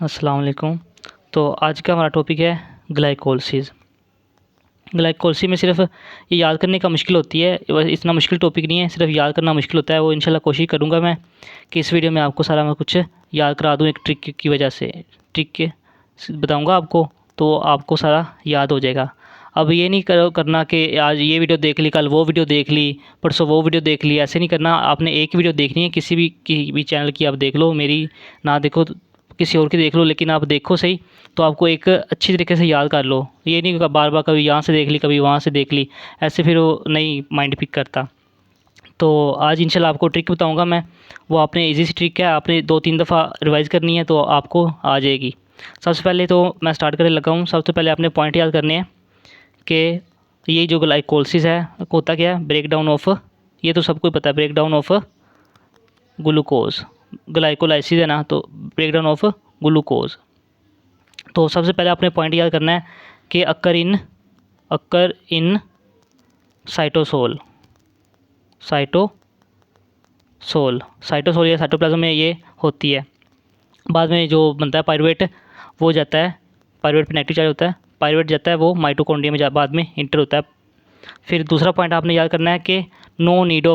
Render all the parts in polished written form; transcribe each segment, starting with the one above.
अस्सलाम वालेकुम। तो आज का हमारा टॉपिक है ग्लाइकोलिसिस। ग्लाइकोलिसिस में सिर्फ ये याद करने का मुश्किल होती है, बस इतना मुश्किल टॉपिक नहीं है, सिर्फ याद करना मुश्किल होता है। वो इंशाल्लाह कोशिश करूँगा मैं कि इस वीडियो में आपको सारा मैं कुछ याद करा दूँ, एक ट्रिक की वजह से ट्रिक बताऊँगा आपको, तो आपको सारा याद हो जाएगा। अब ये नहीं करना कि आज ये वीडियो देख ली, कल वो वीडियो देख ली, परसों वो वीडियो देख ली, ऐसे नहीं करना। आपने एक वीडियो देखनी है, किसी भी चैनल की आप देख लो, मेरी ना देखो तो किसी और की देख लो, लेकिन आप देखो सही तो आपको एक अच्छी तरीके से याद कर लो। ये नहीं कि बार बार कभी यहाँ से देख ली, कभी वहाँ से देख ली, ऐसे फिर वो नहीं माइंड पिक करता। तो आज इंशाल्लाह आपको ट्रिक बताऊंगा मैं, वो आपने इजी सी ट्रिक है, आपने 2-3 दफ़ा रिवाइज़ करनी है तो आपको आ जाएगी। सबसे पहले तो मैं स्टार्ट करने लगा हूँ। सबसे पहले आपने पॉइंट याद करने हैं कि ये जो ग्लाइकोलिसिस है होता क्या है, ब्रेक डाउन ऑफ, ये तो सबको पता है, break down of glucose. Glycolysis है ना, तो ब्रेक डाउन ऑफ ग्लूकोज। तो सबसे पहले आपने पॉइंट याद करना है कि अक्कर इन साइटोसोल साइटोसोल या साइटोप्लाज्म में ये होती है। बाद में जो बनता है पायरुवेट, वो जाता है, पायरुवेट पे नेगेटिव चार्ज होता है, पायरुवेट जाता है वो माइटोकॉन्ड्रिया में बाद में इंटर होता है। फिर दूसरा पॉइंट आपने याद करना है कि नो नीड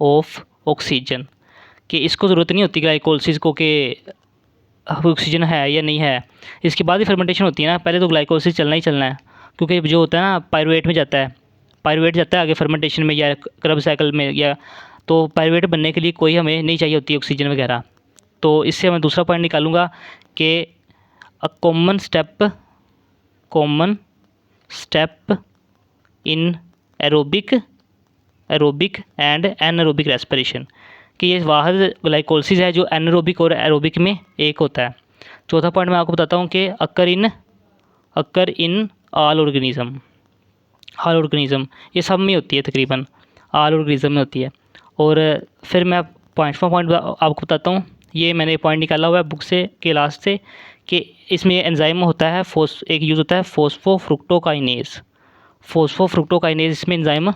ऑफ ऑक्सीजन, कि इसको ज़रूरत नहीं होती ग्लाइकोलिसिस को कि ऑक्सीजन है या नहीं है। इसके बाद ही फर्मेंटेशन होती है ना, पहले तो ग्लाइकोलिसिस चलना ही चलना है, क्योंकि जो होता है ना पायरुवेट में जाता है, पायरुवेट जाता है आगे फर्मेंटेशन में या क्रब साइकिल में, या तो पायरुवेट बनने के लिए कोई हमें नहीं चाहिए होती ऑक्सीजन वगैरह। तो इससे मैं दूसरा पॉइंट निकालूंगा कि a common step in aerobic and anaerobic respiration, कि ये वाहद ग्लाइकोलिसिस है जो एनारोबिक और एरोबिक में एक होता है। चौथा पॉइंट मैं आपको बताता हूँ कि अक्कर इन ऑल ऑर्गेनिज्म, ये सब में होती है, तकरीबन ऑल ऑर्गेनिज्म में होती है। और फिर मैं पॉइंट आपको बताता हूँ, ये मैंने पॉइंट निकाला हुआ है बुक से के लास्ट से, कि इसमें एंजाइम होता है एक यूज़ होता है फोस्फोफ्रुक्टोकाइनेज इसमें एंजाइम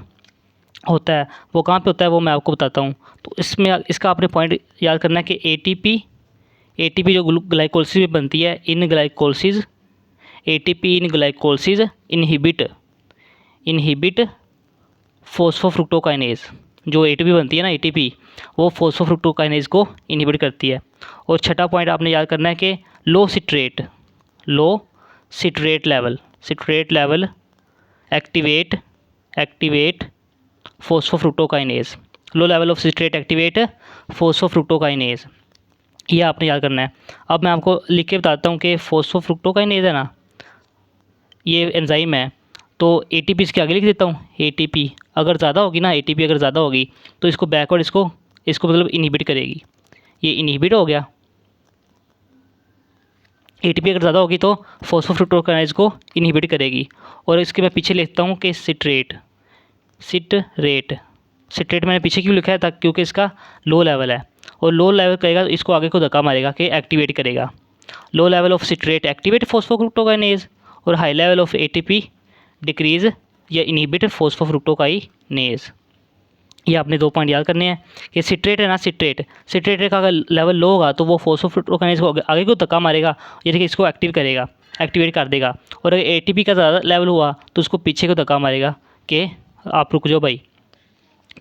होता है। वो कहाँ पे होता है वो मैं आपको बताता हूँ। तो इसमें इसका आपने पॉइंट याद करना है कि एटीपी जो ग्लाइकोलिसिस में बनती है, एटीपी इन ग्लाइकोलिसिस इनहिबिट फोस्फोफ्रुक्टोकाइनेज। जो एटीपी बनती है ना, एटीपी, वो फोस्फोफ्रुक्टोकाइनेज को इनहिबिट करती है। और छठा पॉइंट आपने याद करना है कि low citrate level activate phosphofructokinase. Low level of citrate activate phosphofructokinase, ये आपने याद करना है। अब मैं आपको लिख के बताता हूँ कि फोस्फोफ्रुक्टोकाइनेज है ना, ये एंजाइम है। तो एटीपी इसके आगे लिख देता हूँ। एटीपी अगर ज़्यादा होगी ना, एटीपी अगर ज़्यादा होगी तो इसको बैकवर्ड इसको मतलब इनहिबिट करेगी। ये इनहिबिट हो गया। एटीपी अगर ज़्यादा होगी तो फोस्फोफ्रुक्टोकाइनेज को इनहिबिट करेगी। और इसके मैं पीछे लिखता हूँ कि सिट्रेट मैंने पीछे क्यों लिखा है, तक क्योंकि इसका लो लेवल है, और लो लेवल करेगा इसको आगे को धक्का मारेगा कि एक्टिवेट करेगा। Low level of citrate activate phosphofructokinase, और high level of ATP decrease या इनहिबिट फोस्फोफ्रुक्टोकाइनेज। ये आपने 2 पॉइंट याद करने हैं कि सिट्रेट है ना, सिट्रेट का अगर लेवल लो होगा तो वो फोस्फोफ्रुक्टोकाइनेज को आगे को धक्का मारेगा, यानी कि इसको एक्टिवेट कर देगा। और अगर एटीपी का ज़्यादा लेवल हुआ तो उसको पीछे को धक्का मारेगा कि आप रुक जाओ भाई।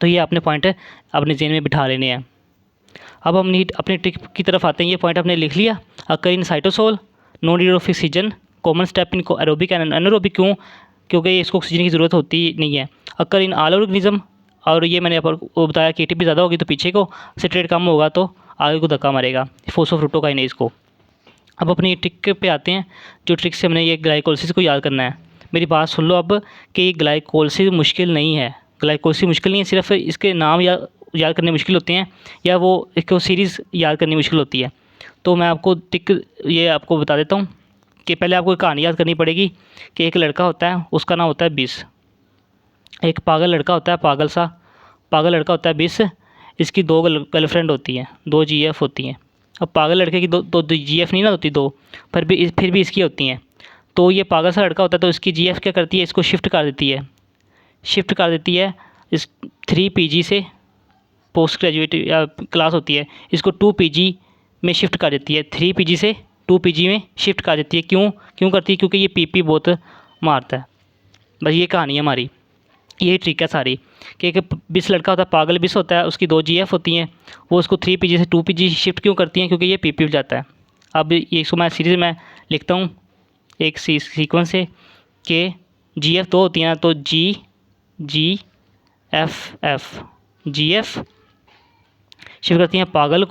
तो ये आपने पॉइंट अपने जेन में बिठा लेने हैं। अब हम अपने ट्रिक की तरफ आते हैं। ये पॉइंट आपने लिख लिया, occur in cytosol, no need of oxygen, common step in aerobic and anaerobic. क्योंकि इसको ऑक्सीजन की ज़रूरत होती नहीं है। अक्कर इन ऑल ऑर्गेनिज्म, और ये मैंने आपको बताया कि एटीपी ज़्यादा होगी तो पीछे को, सिट्रेट कम होगा तो आगे को धक्का मारेगा फोस्फोफ्रुक्टोकाइनेज को। अब अपनी ट्रिक पे आते हैं, जो ट्रिक से हमने ये ग्लाइकोलिसिस को याद करना है। मेरी बात सुन लो अब, कि ग्लाइकोलिसिस मुश्किल नहीं है, ग्लाइकोलिसिस मुश्किल नहीं है, सिर्फ इसके नाम याद करने मुश्किल होते हैं, या वो इसको सीरीज़ याद करनी मुश्किल होती है। तो मैं आपको ट्रिक ये आपको बता देता हूँ कि पहले आपको एक कहानी याद करनी पड़ेगी कि एक लड़का होता है, उसका नाम होता है बिस। एक पागल लड़का होता है, पागल लड़का होता है बिस। इसकी 2 गर्लफ्रेंड होती हैं, 2 जीएफ होती हैं। अब पागल लड़के की दो जीएफ नहीं ना होती, 2 फिर भी इसकी होती हैं। तो ये पागल सा लड़का होता है, तो इसकी जीएफ क्या करती है, इसको शिफ्ट कर देती है इस 3 पीजी से, पोस्ट ग्रेजुएट या क्लास होती है, इसको 2 पीजी में शिफ्ट कर देती है, 3 Pg से 2 Pg में शिफ्ट कर देती है। क्यों करती है? क्योंकि ये PP बहुत मारता है। बस ये कहानी है हमारी, यही ट्रिक है सारी कि एक बिस लड़का होता है, पागल बिस होता है, उसकी 2 GF होती हैं, वो उसको 3 Pg से 2 Pg शिफ्ट क्यों करती हैं? क्योंकि ये PP हो जाता है। अब ये इसको मैं सीरीज में लिखता हूँ एक सीक्वेंस से कि GF 2 होती है ना, तो GF शिफ्ट करती हैं पागल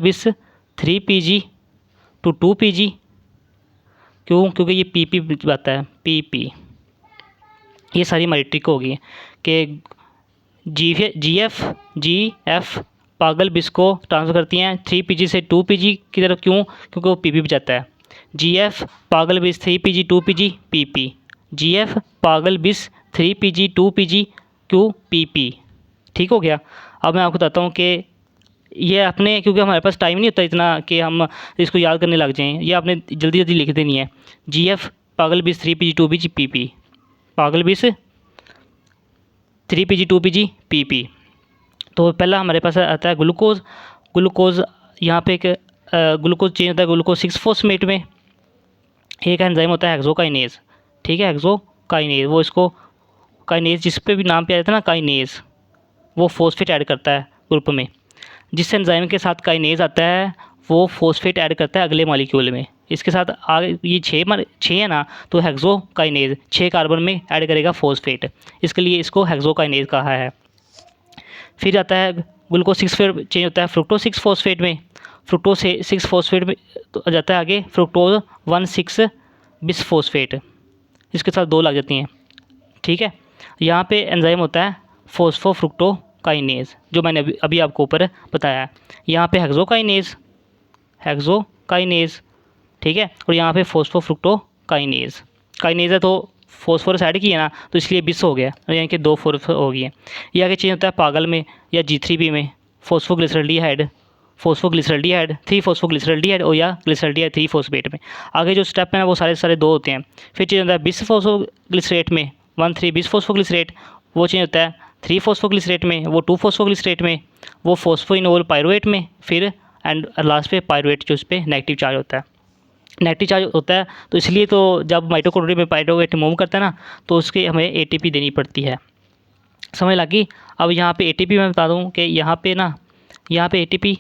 बिस 3 Pg to 2 Pg। क्यों? क्योंकि ये PP आता है, PP। ये सारी हमारी ट्रिक होगी कि GF पागल बिस को ट्रांसफ़र करती हैं 3 Pg से 2 Pg की तरफ। क्यों? क्योंकि वो PP जाता है। GF पागल बिस 3 Pg 2 Pg PP। GF पागल बिस 3 Pg 2 Pg क्यों? PP। ठीक हो गया। अब मैं आपको बताता हूँ कि ये आपने, क्योंकि हमारे पास टाइम नहीं होता इतना कि हम इसको याद करने लग जाएं, ये आपने जल्दी जल्दी लिख देनी है। GF पागल बिस 3 Pg 2 Pg PP, पागल बिस 3 Pg 2 Pg PP। तो पहला हमारे पास आता है ग्लूकोज। यहाँ पे एक ग्लूकोज चेंज होता है ग्लूकोज 6-फॉस्फेट में। एक एंजाइम होता है हेक्सोकाइनेज, ठीक है, हेक्सोकाइनेज। वो इसको काइनेज, जिस पे भी नाम पे आ जाता है ना काइनेज, वो फॉस्फेट ऐड करता है ग्रुप में। जिस एंजाइम के साथ काइनेज आता है वो फॉस्फेट ऐड करता है अगले मॉलिक्यूल में। इसके साथ आगे ये 6 है ना, तो हेक्सोकाइनेज 6 कार्बन में ऐड करेगा फॉस्फेट, इसके लिए इसको हेक्सोकाइनेज कहा है। फिर आता है ग्लूकोज 6 फिर चेंज होता है फ्रुक्टोज 6-फॉस्फेट में। फ्रुक्टोज 6-फॉस्फेट में तो जाता है आगे फ्रुक्टोज 1,6 बिसफॉस्फेट, इसके साथ 2 लग जाती हैं, ठीक है। यहाँ पे एंजाइम होता है फॉस्फोफ्रुक्टोकाइनेज, जो मैंने अभी आपको ऊपर बताया है। यहाँ पे हेक्सोकाइनेज, ठीक है, और यहाँ पे फॉस्फोफ्रुक्टोकाइनेज। काइनेज है तो फॉस्फोरस ऐड किया ना, तो इसलिए बिस हो गया, यानी कि 2 फॉस्फोरस हो गई है। ये आगे चेंज होता है पागल में या G3P में, फॉस्फोग्लिसरल्डिहाइड 3 फॉस्फोग्लिसरल्डिहाइड और या ग्लिसरल्डिहाइड 3 फॉस्फेट में। आगे जो स्टेप है ना वो सारे 2 होते हैं। फिर चेंज होता है बिस फॉस्फोग्लिसरेट में 1,3 बिस फॉस्फोग्लिसरेट, वो चेंज होता है 3 फॉस्फोग्लिसरेट में, वो 2 फॉस्फोग्लिसरेट में, वो फॉस्फोइनोल पायरुवेट में, फिर एंड लास्ट पे पायरुवेट जो उस पर नेगेटिव चार्ज होता है। नेगेटिव चार्ज होता है तो इसलिए तो जब माइटोकॉन्ड्रिया में पायरुवेट मूव करता है ना, तो उसके हमें ATP देनी पड़ती है। समझ लगी? अब यहाँ पे ATP मैं बता दूँ कि यहाँ पे ATP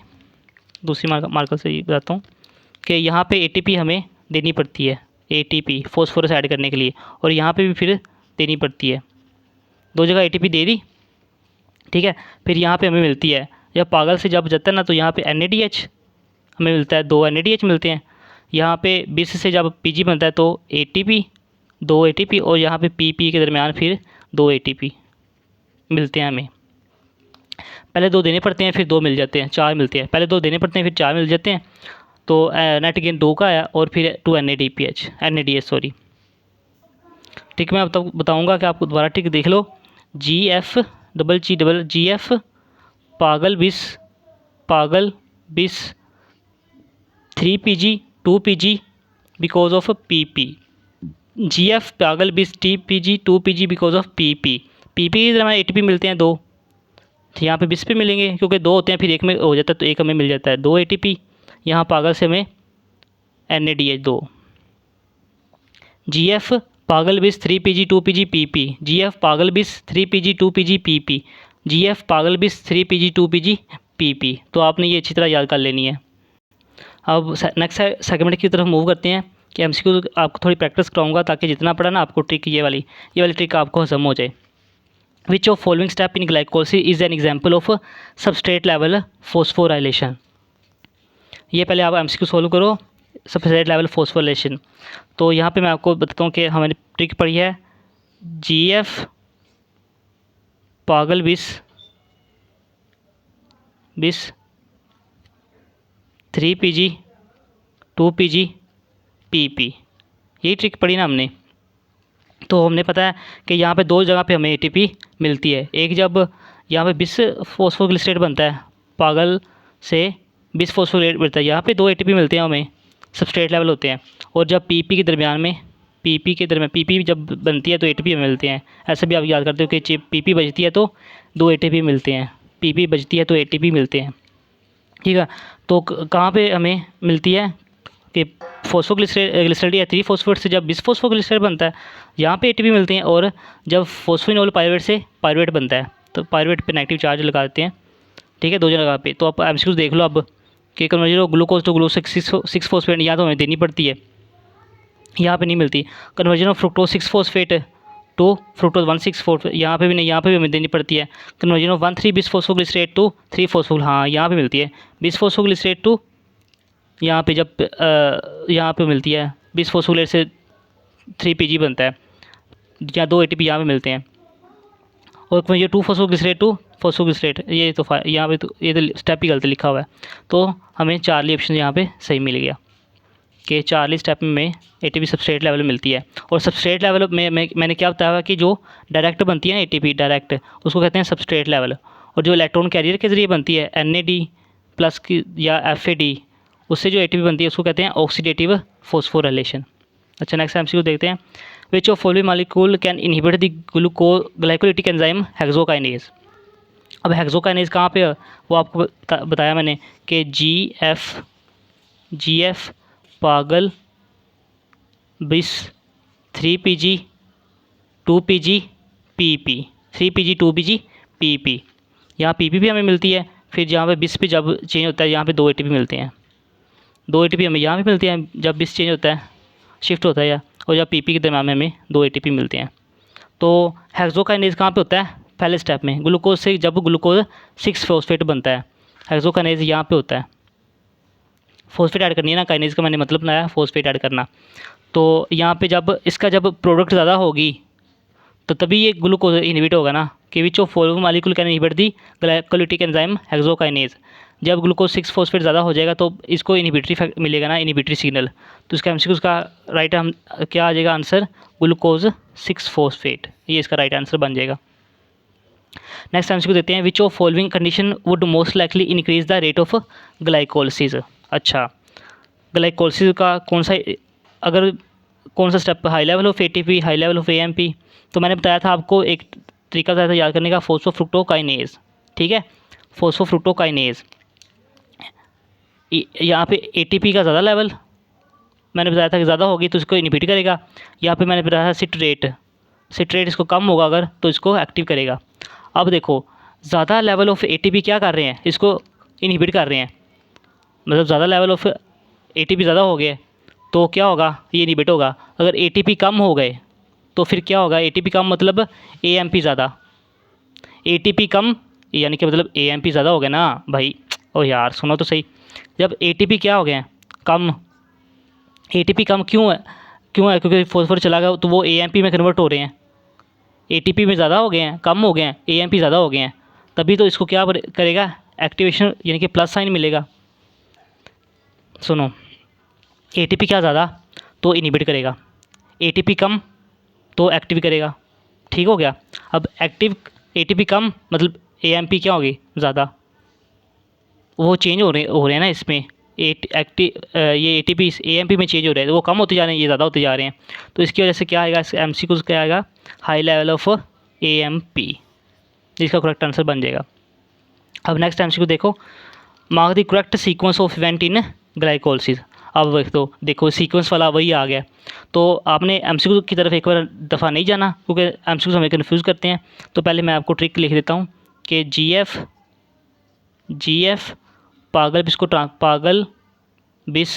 दूसरी मार्कर से बताता हूँ कि यहाँ पे ATP हमें देनी पड़ती है, ATP फॉस्फोरस ऐड करने के लिए, और यहाँ पे भी फिर देनी पड़ती है। 2 जगह ATP दे दी, ठीक है। फिर यहाँ पे हमें मिलती है, जब पागल से जब जाता है ना, तो यहाँ पे NADH हमें मिलता है, 2 NADH मिलते हैं। यहाँ पे बिस से जब PG बनता है तो ATP 2 ATP, और यहाँ पे PP के दरमियान फिर 2 ATP मिलते हैं हमें। पहले 2 देने पड़ते हैं, फिर 2 मिल जाते हैं, 4 मिलते हैं। पहले 2 देने पड़ते हैं, फिर 4 मिल जाते हैं, तो नेट गेन 2 का आया, और फिर 2 NADH सॉरी। ठीक, मैं अब बताऊँगा कि आपको दोबारा ठीक देख लो। GF पागल बिस 3 Pg 2 Pg because of PP। GF पागल बिस 3 Pg 2 Pg because of PP। PP की तरह हमें ATP मिलते हैं 2, यहाँ पे बिस पे मिलेंगे क्योंकि 2 होते हैं, फिर एक में हो जाता है तो एक हमें मिल जाता है 2 ATP। यहाँ पागल से हमें NADH 2। GF पागल बिस 3 Pg 2 Pg PP। GF पागल बिस 3 Pg 2 Pg PP। GF पागल बिस 3 Pg 2 Pg PP। तो आपने ये अच्छी तरह याद कर लेनी है। अब नेक्स्ट सेगमेंट की तरफ मूव करते हैं कि MCQ आपको थोड़ी प्रैक्टिस कराऊंगा, ताकि जितना पढ़ा ना आपको ट्रिक ये वाली ट्रिक आपको हजम हो जाए। Which of following step in glycolysis is an example of substrate level phosphorylation. ये पहले आप MCQ सोल्व करो, सबस्ट्रेट लेवल फॉस्फोराइलेशन। तो यहाँ पे मैं आपको बताता हूँ कि हमने ट्रिक पढ़ी है GF पागल बिस 3 Pg 2 Pg PP, यही ट्रिक पढ़ी ना हमने। तो हमने पता है कि यहाँ पे 2 जगह पे हमें ATP मिलती है। एक जब यहाँ पे बिस फॉस्फोग्लिसरेट बनता है, पागल से बिस फॉस्फोग्लिसरेट बनता है, यहाँ पे 2 ATP मिलते हैं हमें, सबस्ट्रेट लेवल होते हैं। और जब PP के दरमियान में PP जब बनती है तो ATP हमें मिलते हैं। ऐसे भी आप याद करते हो कि PP बजती है तो 2 ATP मिलते हैं, PP बजती है तो ATP मिलते हैं। ठीक है। तो कहाँ पे हमें मिलती है कि फोस्फोग्लिसरेट या 3-फॉस्फेट से जब बिसफॉस्फोग्लिसरेट बनता है, यहाँ पे एटीपी मिलती हैं। और जब फॉस्फोइनोल पायरुवेट से पायरुवेट बनता है, तो पायरुवेट पे नेगेटिव चार्ज लगा देते हैं। ठीक है, 2 जगह पे। तो आप एमसीक्यूज देख लो अब कि conversion of glucose to glucose 6 phosphate यहाँ तो हमें देनी पड़ती है, यहाँ पे नहीं मिलती। Conversion of fructose 6 phosphate to fructose 1,6 phosphate, यहाँ पे भी नहीं, यहाँ पे भी हमें देनी पड़ती है। कन्वर्जन ऑफ 1,3 बिसफॉस्फोग्लिसरेट टू 3 फॉस्फोल, हाँ यहाँ पे मिलती है। बिसफॉस्फोग्लिसरेट टू यहाँ पे जब यहाँ पे मिलती है, बिसफॉस्फोग्लिसरेट से 3 PG बनता है, या 2 ATP यहाँ पे मिलते हैं। और ये 2-फॉस्फोग्लिसरेट टू फॉस्फोग्लिसरेट, ये तो यहाँ पे तो ये तो स्टेप ही गलत लिखा हुआ है। तो हमें चार्ली ऑप्शन यहाँ पे सही मिल गया कि चार्ली स्टेप में ATP सबस्ट्रेट लेवल में मिलती है। और सबस्ट्रेट लेवल में मैंने क्या बताया कि जो डायरेक्ट बनती है ना ATP डायरेक्ट, उसको कहते हैं सबस्ट्रेट लेवल। और जो इलेक्ट्रॉन कैरियर के ज़रिए बनती है NAD+ की या FAD, उससे जो ATP बनती है उसको कहते हैं ऑक्सीडेटिव फॉस्फोराइलेशन। अच्छा, नेक्स्ट MCQ देखते हैं। Which of following molecule can inhibit the glycolytic enzyme hexokinase. अब हेक्सोकाइनेज कहाँ पे है वो आपको बताया मैंने कि GF पागल बिस 3PG 2PG PP 3PG 2PG PP, यहाँ PP भी हमें मिलती है। फिर जहाँ पे बिस पे जब चेंज होता है यहाँ पे 2 ATP मिलते हैं। 2 ATP हमें यहाँ पे मिलती हैं जब बिस चेंज होता है, शिफ्ट होता है या, और जब PP के दरम्यान में हमें 2 ATP मिलते हैं। तो हेक्सोकाइनेज कहाँ पे होता है? पहले स्टेप में ग्लूकोज से जब ग्लूकोज 6 फॉस्फेट बनता है, हेक्सोकाइनेज यहाँ पे होता है। फॉस्फेट ऐड करनी है ना, काइनेज का मैंने मतलब बनाया फोस्फेट ऐड करना। तो यहाँ पे जब इसका जब प्रोडक्ट ज़्यादा होगी तो तभी ये ग्लूकोज इनहिबिट होगा ना, कि which of following molecule can inhibit the glycolytic enzyme hexokinase. जब ग्लूकोज 6 फॉस्फेट ज़्यादा हो जाएगा तो इसको इनहिबिटरी मिलेगा ना, इनहिबिटरी सिग्नल। तो इसका MCQ का राइट हम क्या आ जाएगा आंसर? ग्लूकोज 6 फॉस्फेट, ये इसका राइट आंसर बन जाएगा। नेक्स्ट MCQ देते हैं। Which of following condition would most likely increase the rate of glycolysis. अच्छा, ग्लाइकोलिसिस का कौन सा step? High level of ATP, high level of AMP। तो मैंने बताया था आपको, एक तरीका बताया था याद करने का, फॉस्फोफ्रुक्टोकाइनेज। ठीक है, फॉस्फोफ्रुक्टोकाइनेज। यहाँ पे ATP का ज़्यादा लेवल मैंने बताया था कि ज़्यादा होगी तो इसको इनहिबिट करेगा। यहाँ पे मैंने बताया था सिट्रेट इसको कम होगा अगर तो इसको एक्टिव करेगा। अब देखो, ज़्यादा लेवल ऑफ ATP क्या कर रहे हैं? इसको इनहिबिट कर रहे हैं। मतलब ज़्यादा लेवल ऑफ ATP ज़्यादा हो गए तो क्या होगा? ये इनहिबिट होगा। अगर ATP कम हो गए तो फिर क्या होगा? ATP कम मतलब AMP ज़्यादा। ATP कम यानी कि मतलब AMP ज़्यादा हो गया ना भाई। ओ यार सुनो तो सही, जब ATP क्या हो गए हैं? कम। ATP कम क्यों है? क्योंकि फॉस्फोरस चला गया तो वो AMP में कन्वर्ट हो रहे हैं। ATP में ज़्यादा हो गए हैं, कम हो गए हैं, AMP ज़्यादा हो गए हैं, तभी तो इसको क्या करेगा? एक्टिवेशन यानी कि प्लस साइन मिलेगा। सुनो, ATP क्या ज़्यादा तो इनहिबिट करेगा, ATP कम तो एक्टिव करेगा। ठीक हो गया। अब एक्टिव ATP कम मतलब AMP क्या होगी? ज़्यादा। वो चेंज हो रहे हैं ना इसमें, ये ATP AMP में चेंज हो रहे हैं, वो कम होते जा रहे हैं, ये ज़्यादा होते जा रहे हैं। तो इसकी वजह से क्या आएगा? इस MCQ क्या आएगा? हाई लेवल ऑफ AMP, जिसका करेक्ट आंसर बन जाएगा। अब नेक्स्ट MCQ देखो। Mark the correct sequence of event in glycolysis. अब देखो सीक्वेंस वाला वही आ गया। तो आपने MCQ की तरफ एक बार दफ़ा नहीं जाना क्योंकि MCQ हमें कन्फ्यूज़ करते हैं। तो पहले मैं आपको ट्रिक लिख देता हूँ कि GF पागल बिस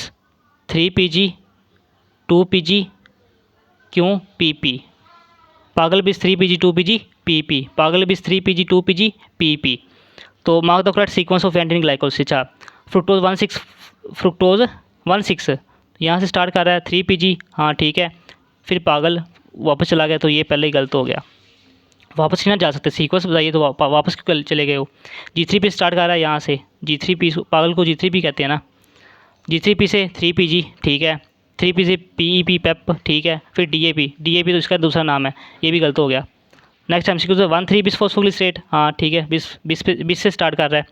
3PG 2PG क्यों PP, पागल बिस 3PG 2PG PP, पागल बिस 3PG 2PG PP। तो mark the correct sequence of event in glycolysis. Fructose 1,6 यहाँ से स्टार्ट कर रहा है, 3PG, हाँ ठीक है। फिर पागल वापस चला गया तो ये पहले ही गलत हो गया, वापस नहीं ना जा सकते। सीक्वेंस बताइए तो वापस क्यों चले गए हो? G3P स्टार्ट कर रहा है यहाँ से, G3P, पागल को G3P कहते हैं ना। G3P से 3PG, ठीक है। 3P से PEP पेप, ठीक है। फिर DAP तो इसका दूसरा नाम है, ये भी गलत हो गया। नेक्स्ट MCQ से 1,3 बिसफॉस्फोग्लिसरेट, हाँ ठीक है, बिस से स्टार्ट कर रहा है।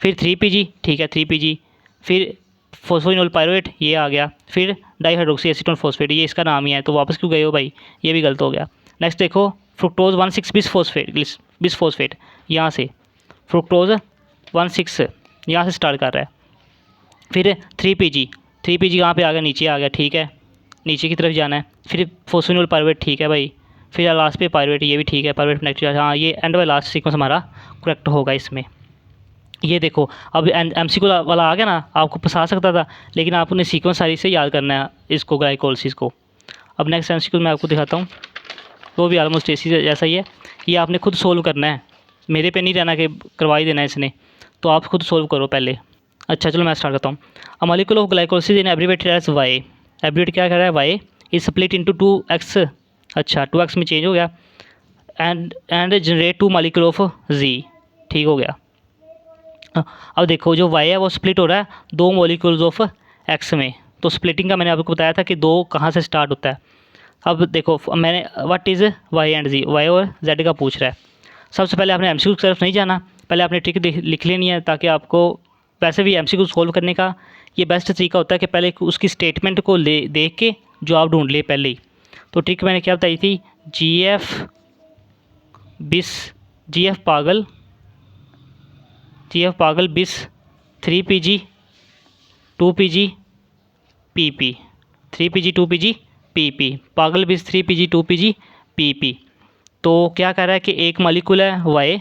फिर 3PG, ठीक है 3PG, फिर फॉस्फोइनोल पायरुवेट ये आ गया, फिर डाईहाइड्रोक्सी एसीटोन फॉस्फेट, ये इसका नाम ही है। तो वापस क्यों गए हो भाई? ये भी गलत हो गया। नेक्स्ट देखो, फ्रुक्टोज 1,6 बिसफॉस्फेट यहाँ से, फ्रुक्टोज 1,6 यहाँ से स्टार्ट कर रहा है, फिर 3 PG, 3 PG कहाँ पे आ गया, नीचे आ गया, ठीक है, नीचे की तरफ जाना है। फिर फोस्फोनिल पायरुवेट, ठीक है भाई। फिर लास्ट पे पायरुवेट, ये भी ठीक है, पायरुवेट नेगेटिव, हाँ ये एंड वाला लास्ट सीक्वेंस हमारा करेक्ट होगा इसमें। ये देखो अब MCQ वाला आ गया ना, आपको फंसा सकता था, लेकिन आपने सीक्वेंस सारी से याद करना है इसको, ग्लाइकोलिसिस को। अब नेक्स्ट MCQ मैं आपको दिखाता हूँ, वो भी ऑलमोस्ट इसी जैसा ही है। ये आपने खुद सोल्व करना है, मेरे पे नहीं रहना कि करवा ही देना है इसने, तो आप खुद सोल्व करो पहले। अच्छा चलो मैं स्टार्ट करता हूँ। A molecule of glycolysis in abbreviated as Y, abbreviate क्या कर रहा है, Y is split into 2x, अच्छा 2x में चेंज हो गया, एंड जनरेट 2 मॉलिक्यूल ऑफ जी, ठीक हो गया। अब देखो जो वाई है वो स्प्लिट हो रहा है 2 मॉलिक्यूल्स ऑफ एक्स में, तो स्प्लिटिंग का मैंने आपको बताया था कि 2 कहाँ से स्टार्ट होता है। अब देखो मैंने what is Y and G, Y और जेड का पूछ रहा है। सबसे पहले आपने MCQ की तरफ नहीं जाना, पहले आपने ट्रिक लिख लेनी है, ताकि आपको वैसे भी MCQ सोल्व करने का ये बेस्ट तरीका होता है कि पहले उसकी स्टेटमेंट को देख के जो आप ढूंढ ले पहले ही। तो ट्रिक मैंने क्या बताई थी, GF पागल बिस 3 PG 2 PG PP, 3 PG 2 PG PP, पागल बिस 3 PG 2 PG PP। तो क्या कह रहा है कि एक मॉलिक्यूल है वाई,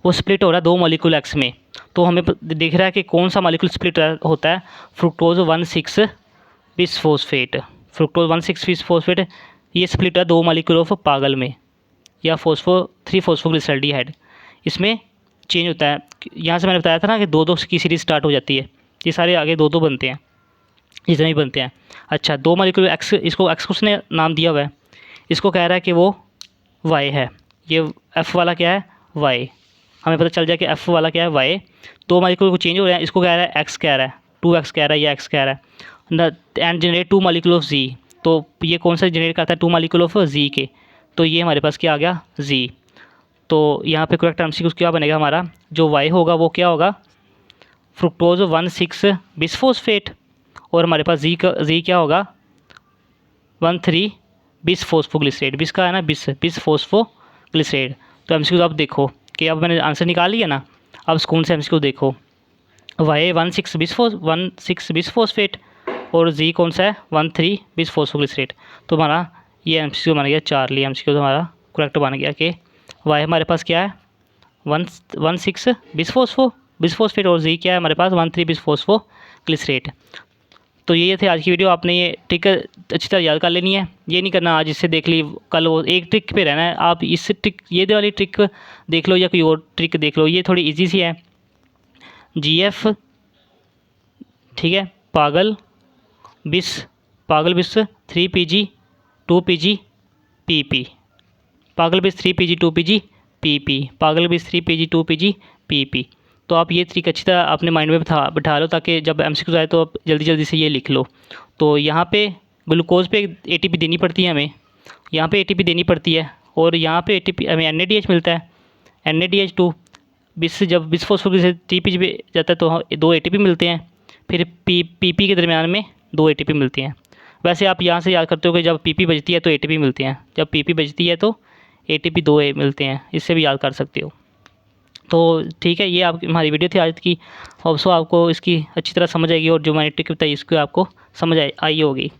वो स्प्लिट हो रहा है 2 मॉलिक्यूल एक्स में, तो हमें दिख रहा है कि कौन सा मॉलिक्यूल स्प्लिट होता है, फ्रुक्टोज 1,6 बिसफॉस्फेट, फ्रुक्टोज 1,6 बिसफॉस्फेट, ये स्प्लिट है 2 मॉलिक्यूल ऑफ पागल में, या 3 फॉस्फोग्लिसराल्डिहाइड, इसमें चेंज होता है। यहाँ से मैंने बताया था ना कि 2-2 की सीरीज स्टार्ट हो जाती है, ये सारे आगे 2-2 बनते हैं, जितने भी बनते हैं। अच्छा 2 मॉलिक्यूल एक्स, इसको एक्स उसने नाम दिया हुआ है, इसको कह रहा है कि वो वाई है, ये एफ़ वाला क्या है, वाई, हमें पता चल जाए कि एफ़ वाला क्या है, वाई। 2 मॉलिक्यूल को चेंज हो रहे हैं, इसको कह रहा है एक्स कह रहा है, 2x कह रहा है या एक्स कह रहा है, एंड जनरेट 2 मॉलिक्यूल ऑफ जी, तो ये कौन सा जनरेट करता है, 2 मॉलिक्यूल ऑफ जी के, तो ये हमारे पास क्या आ गया, जी। तो यहाँ पे करेक्ट MCQ क्या बनेगा हमारा, जो वाई होगा वो क्या होगा, फ्रुक्टोज 1,6 बिसफॉस्फेट, और हमारे पास जी क्या होगा, 1,3 बिसफॉस्फोग्लिसरेट, बिस का है ना, बिसफॉस्फोग्लिसरेट। तो MCQ आप देखो कि अब मैंने आंसर निकाल लिया ना, अब कौन से MCQ देखो, वाई 1,6 बिसफॉस्फेट और जी कौन सा है, 1,3 बिसफॉस्फोग्लिसरेट। तो हमारा ये MCQ बन गया, चार्ली MCQ तो हमारा करेक्ट बन गया कि वाई हमारे पास क्या है, 1,6 बिसफॉस्फेट और जी क्या है हमारे पास, 1,3 बिसफॉस्फोग्लिसरेट। तो ये थे आज की वीडियो, आपने ये ट्रिक अच्छी तरह याद कर लेनी है, ये नहीं करना आज इससे देख ली कल वो, एक ट्रिक पे रहना है। आप इस ट्रिक, ये वाली ट्रिक देख लो या कोई और ट्रिक देख लो, ये थोड़ी इजी सी है। GF, ठीक है, पागल बिस 3 PG 2 PG PP, पागल बिस 3 PG 2 PG PP, पागल बिस 3 PG 2 PG PP। तो आप ये ट्रिक अच्छी तरह अपने माइंड में बिठा लो, ताकि जब MCQ आए तो आप जल्दी जल्दी से ये लिख लो। तो यहाँ पे ग्लूकोज पे ATP देनी पड़ती है हमें, यहाँ पे ATP देनी पड़ती है, और यहाँ पे ATP हमें NADH मिलता है, NADH2 बिस, जब बिसफॉस्फोग्लिसरेट 3 PG पे जाता है तो 2 ATP मिलते हैं, फिर PP के दरमियान में 2 ATP मिलती हैं। वैसे आप यहाँ से याद करते हो कि जब PP बजती है तो ATP मिलती हैं, जब PP बजती है तो ATP 2 मिलते हैं, इससे भी याद कर सकते हो। तो ठीक है, ये आपकी हमारी वीडियो थी आज की, होप सो आपको इसकी अच्छी तरह समझ आएगी, और जो मैंने ट्रिक बताई इसको आपको समझ आई होगी।